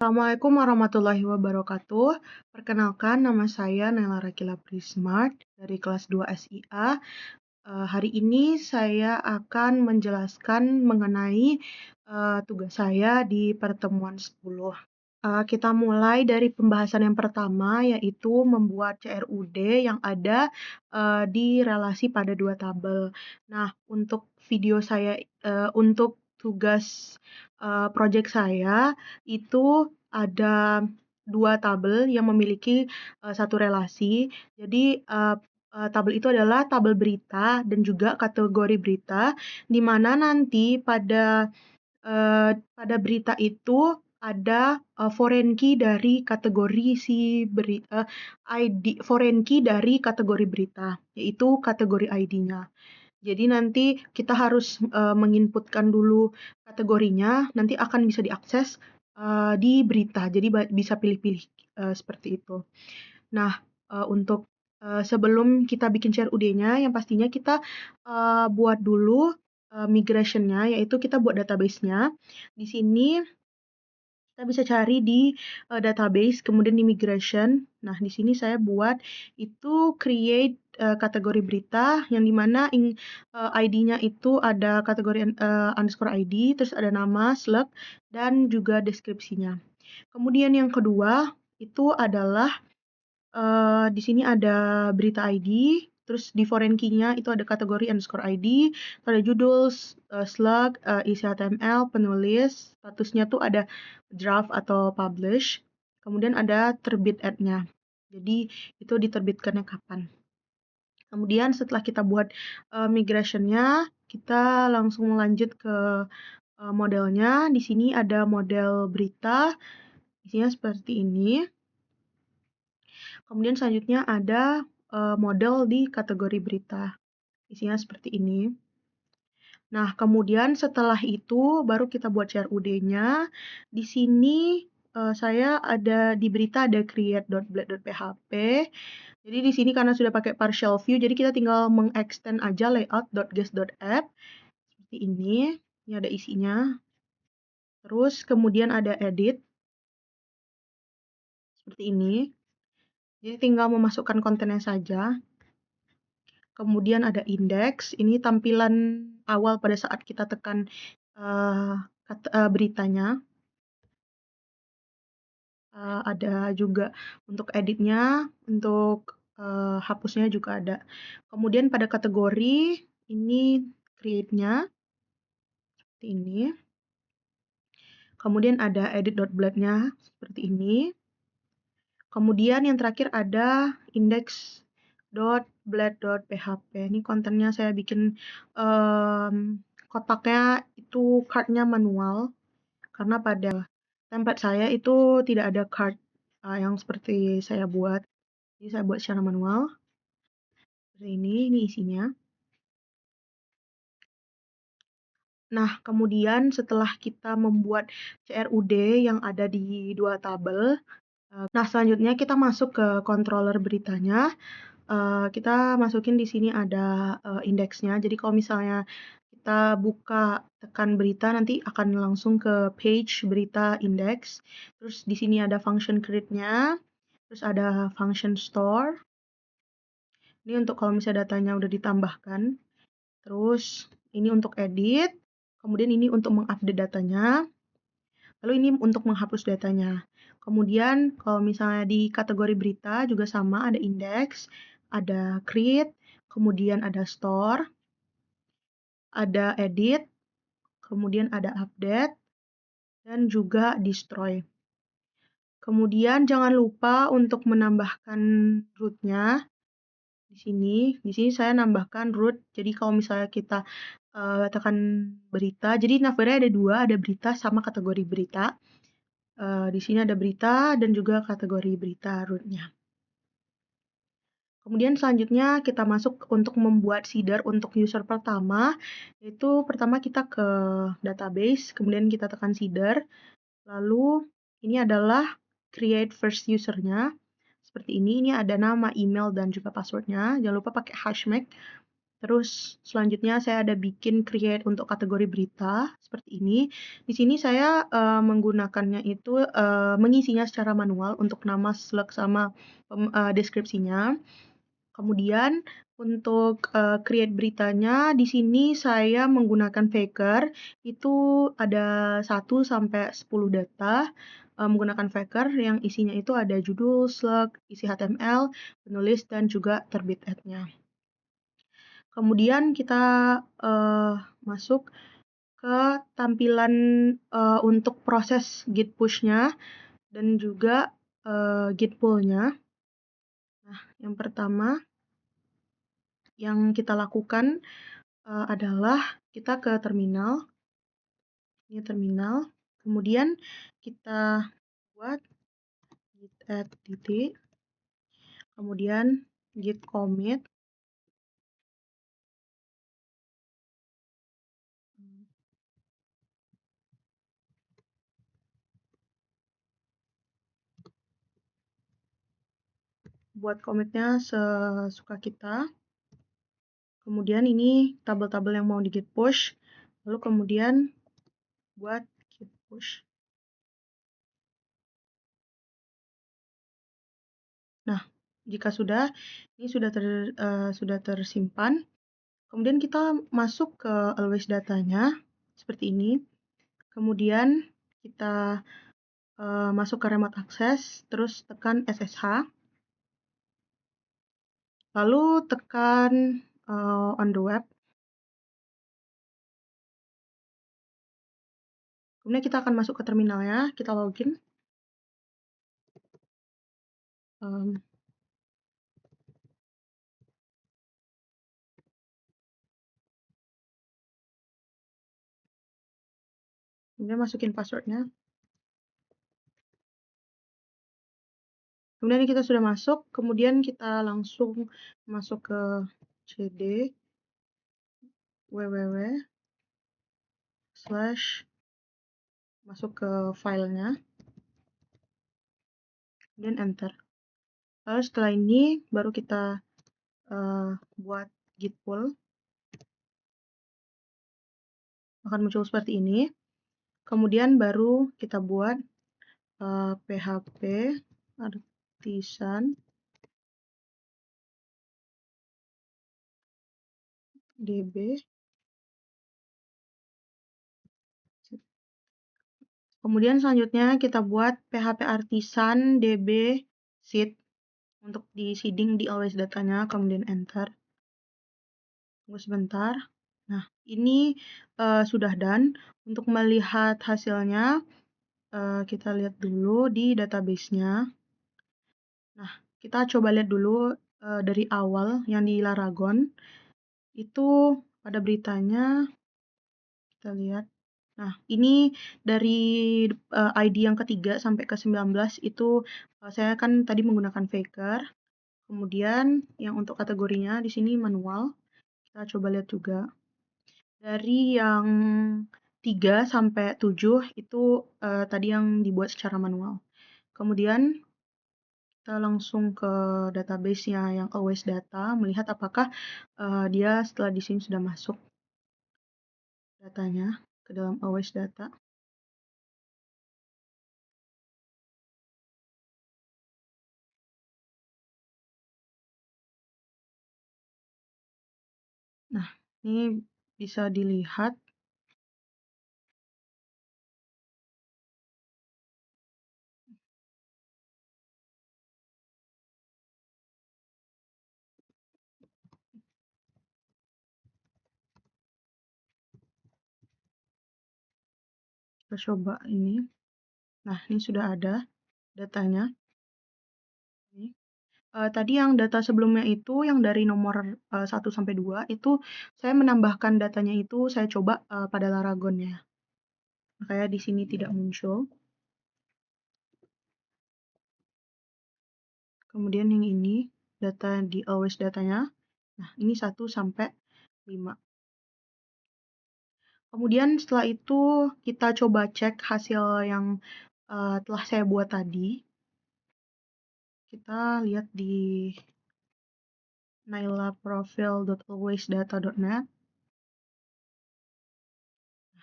Assalamualaikum warahmatullahi wabarakatuh. Perkenalkan, nama saya Naila Rakila Prismart dari kelas 2 SIA. Hari ini saya akan menjelaskan mengenai tugas saya di pertemuan 10. Kita mulai dari pembahasan yang pertama, yaitu membuat CRUD yang ada di relasi pada dua tabel. Nah, untuk tugas project saya itu ada dua tabel yang memiliki satu relasi. Jadi tabel itu adalah tabel berita dan juga kategori berita, di mana nanti pada berita itu ada foreign key dari kategori ID, foreign key dari kategori berita, yaitu kategori ID-nya. Jadi nanti kita harus menginputkan dulu kategorinya, nanti akan bisa diakses di berita. Jadi bisa pilih-pilih seperti itu. Nah, untuk sebelum kita bikin CRUD-nya, yang pastinya kita buat dulu migration-nya, yaitu kita buat database-nya. Di sini kita bisa cari di database, kemudian di migration. Nah, di sini saya buat itu create kategori berita, yang dimana ID-nya itu ada kategori underscore ID, terus ada nama, slug, dan juga deskripsinya. Kemudian yang kedua itu adalah di sini ada berita ID, terus di foreign key-nya itu ada kategori underscore ID, ada judul, slug, isi HTML, penulis, statusnya tuh ada draft atau publish, kemudian ada terbit ad-nya. Jadi itu diterbitkannya kapan. Kemudian setelah kita buat migration-nya, kita langsung lanjut ke modelnya. Di sini ada model berita, isinya seperti ini. Kemudian selanjutnya ada model di kategori berita. Isinya seperti ini. Nah, kemudian setelah itu baru kita buat CRUD-nya. Di sini saya ada di berita ada create.blade.php. Jadi di sini karena sudah pakai partial view, jadi kita tinggal mengextend aja layout.guest.app seperti ini. Ini ada isinya. Terus kemudian ada edit seperti ini. Jadi tinggal memasukkan kontennya saja. Kemudian ada indeks, ini tampilan awal pada saat kita tekan beritanya. Ada juga untuk editnya, untuk hapusnya juga ada. Kemudian pada kategori, ini create-nya, seperti ini. Kemudian ada edit.blade-nya, seperti ini. Kemudian yang terakhir ada index.blade.php. Ini kontennya saya bikin kotaknya itu card-nya manual, karena pada template saya itu tidak ada card yang seperti saya buat. Jadi saya buat secara manual. Seperti ini isinya. Nah, kemudian setelah kita membuat CRUD yang ada di dua tabel, nah selanjutnya kita masuk ke controller beritanya. Kita masukin di sini ada indeksnya. Jadi kalau misalnya kita buka tekan berita, nanti akan langsung ke page berita index. Terus di sini ada function create-nya, terus ada function store. Ini untuk kalau misalnya datanya udah ditambahkan. Terus ini untuk edit, kemudian ini untuk mengupdate datanya. Lalu ini untuk menghapus datanya. Kemudian kalau misalnya di kategori berita juga sama, ada index, ada create, kemudian ada store, ada edit, kemudian ada update, dan juga destroy. Kemudian jangan lupa untuk menambahkan root-nya di sini. Di sini saya nambahkan root. Jadi kalau misalnya kita tekan berita, jadi navbarnya ada dua, ada berita sama kategori berita. Di sini ada berita dan juga kategori berita root-nya. Kemudian selanjutnya kita masuk untuk membuat seeder untuk user pertama, yaitu pertama kita ke database, kemudian kita tekan seeder, lalu ini adalah create first user-nya, seperti ini ada nama, email, dan juga password-nya, jangan lupa pakai hashmag. Terus selanjutnya saya ada bikin create untuk kategori berita seperti ini. Di sini saya menggunakannya itu mengisinya secara manual untuk nama slug sama deskripsinya. Kemudian untuk create beritanya di sini saya menggunakan Faker. Itu ada 1 sampai 10 data menggunakan Faker yang isinya itu ada judul, slug, isi HTML, penulis dan juga terbit ad-nya. Kemudian kita masuk ke tampilan untuk proses git push-nya dan juga git pull-nya. Nah, yang pertama yang kita lakukan adalah kita ke terminal. Ini terminal. Kemudian kita buat git add titik. Kemudian git commit. Buat commitnya sesuka kita. Kemudian ini tabel-tabel yang mau di git push. Lalu kemudian buat git push. Nah, jika sudah, ini sudah tersimpan. Kemudian kita masuk ke always datanya seperti ini. Kemudian kita masuk ke remote access, terus tekan SSH. Lalu tekan on the web. Kemudian kita akan masuk ke terminalnya, kita login. Kemudian masukin passwordnya. Kemudian kita sudah masuk, kemudian kita langsung masuk ke cd www / masuk ke filenya, kemudian enter. Lalu setelah ini baru kita buat git pull. Akan muncul seperti ini. Kemudian baru kita buat php artisan db. Kemudian selanjutnya kita buat php artisan db seed untuk di seeding di always datanya, kemudian enter. Tunggu sebentar. Nah, ini sudah done. Untuk melihat hasilnya, kita lihat dulu di database-nya. Nah, kita coba lihat dulu dari awal yang di Laragon. Itu pada beritanya, kita lihat. Nah, ini dari ID yang ketiga sampai ke 19 itu saya kan tadi menggunakan Faker. Kemudian yang untuk kategorinya di sini manual. Kita coba lihat juga. Dari yang 3 sampai 7 itu tadi yang dibuat secara manual. Kemudian kita langsung ke database-nya yang always data, melihat apakah dia setelah di sini sudah masuk datanya ke dalam always data. Nah, ini bisa dilihat. Kita coba ini. Nah, ini sudah ada datanya. Ini. Tadi yang data sebelumnya itu, yang dari nomor 1 sampai 2, itu saya menambahkan datanya itu, saya coba pada Laragon ya. Makanya di sini tidak muncul. Kemudian yang ini, data di always datanya. Nah, ini 1 sampai 5. Kemudian setelah itu kita coba cek hasil yang telah saya buat tadi. Kita lihat di nailaprofil.alwaysdata.net.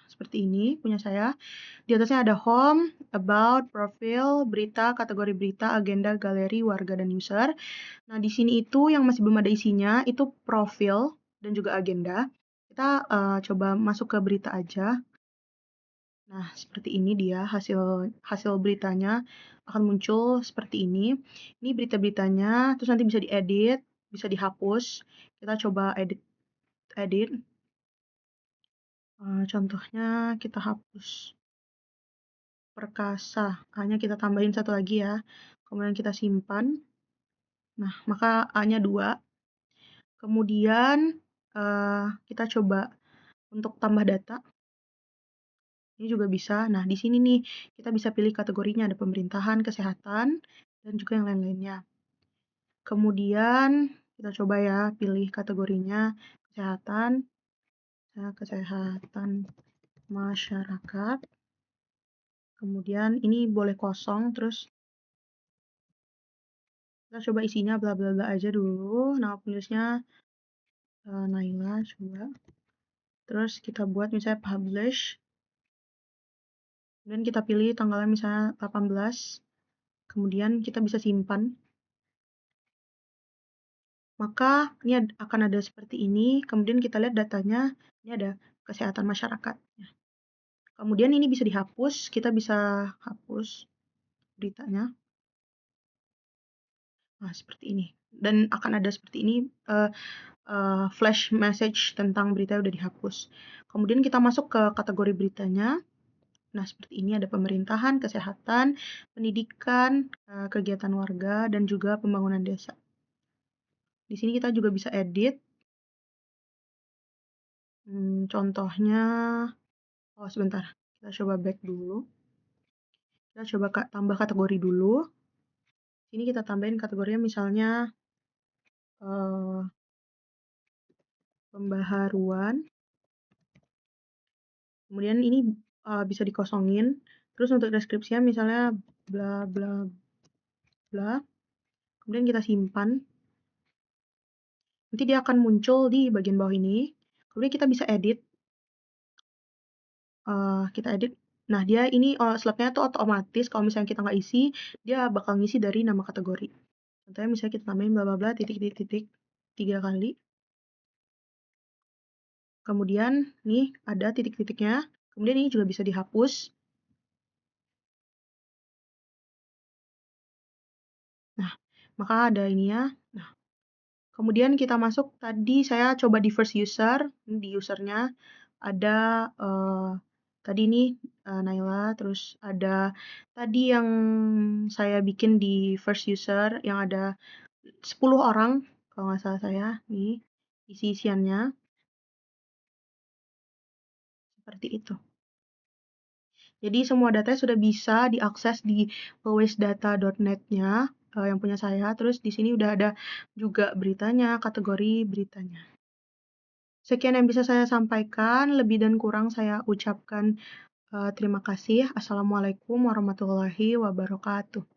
Seperti ini punya saya. Di atasnya ada home, about, profil, berita, kategori berita, agenda, galeri, warga, dan user. Nah, di sini itu yang masih belum ada isinya, itu profil dan juga agenda. Kita coba masuk ke berita aja. Nah, seperti ini dia hasil beritanya akan muncul seperti ini. Ini berita-beritanya, terus nanti bisa diedit, bisa dihapus. Kita coba edit. Contohnya kita hapus perkasa. A-nya kita tambahin satu lagi ya. Kemudian kita simpan. Nah, maka A-nya 2. Kemudian kita coba untuk tambah data. Ini juga bisa. Nah, di sini nih kita bisa pilih kategorinya, ada pemerintahan, kesehatan, dan juga yang lain-lainnya. Kemudian kita coba ya pilih kategorinya kesehatan, kesehatan masyarakat. Kemudian ini boleh kosong, terus kita coba isinya bla bla bla aja dulu. Nama penulisnya Naila coba. Terus kita buat misalnya publish. Kemudian kita pilih tanggalnya misalnya 18. Kemudian kita bisa simpan. Maka ini akan ada seperti ini. Kemudian kita lihat datanya. Ini ada kesehatan masyarakat. Kemudian ini bisa dihapus. Kita bisa hapus beritanya. Nah, seperti ini. Dan akan ada seperti ini flash message tentang berita yang udah dihapus. Kemudian kita masuk ke kategori beritanya. Nah, seperti ini ada pemerintahan, kesehatan, pendidikan, kegiatan warga, dan juga pembangunan desa. Di sini kita juga bisa edit. Contohnya, sebentar. Kita coba back dulu. Kita coba tambah kategori dulu. Sini kita tambahin kategorinya misalnya pembaharuan. Kemudian ini bisa dikosongin. Terus untuk deskripsinya misalnya bla bla bla. Kemudian kita simpan. Nanti dia akan muncul di bagian bawah ini. Kemudian kita bisa edit. Kita edit. Nah, dia ini slide-nya tuh otomatis. Kalau misalnya kita nggak isi, dia bakal ngisi dari nama kategori. Contohnya misalnya kita tambahin bla bla bla titik 3 kali. Kemudian nih ada titik-titiknya. Kemudian ini juga bisa dihapus. Nah, maka ada ini ya. Nah, kemudian kita masuk, tadi saya coba di first user. Ini di usernya ada tadi ini Naila, terus ada tadi yang saya bikin di first user yang ada 10 orang kalau nggak salah saya. Nih isi-isiannya seperti itu. Jadi semua datanya sudah bisa diakses di alwaysdata.net-nya yang punya saya. Terus di sini udah ada juga beritanya, kategori beritanya. Sekian yang bisa saya sampaikan, lebih dan kurang saya ucapkan terima kasih. Assalamualaikum warahmatullahi wabarakatuh.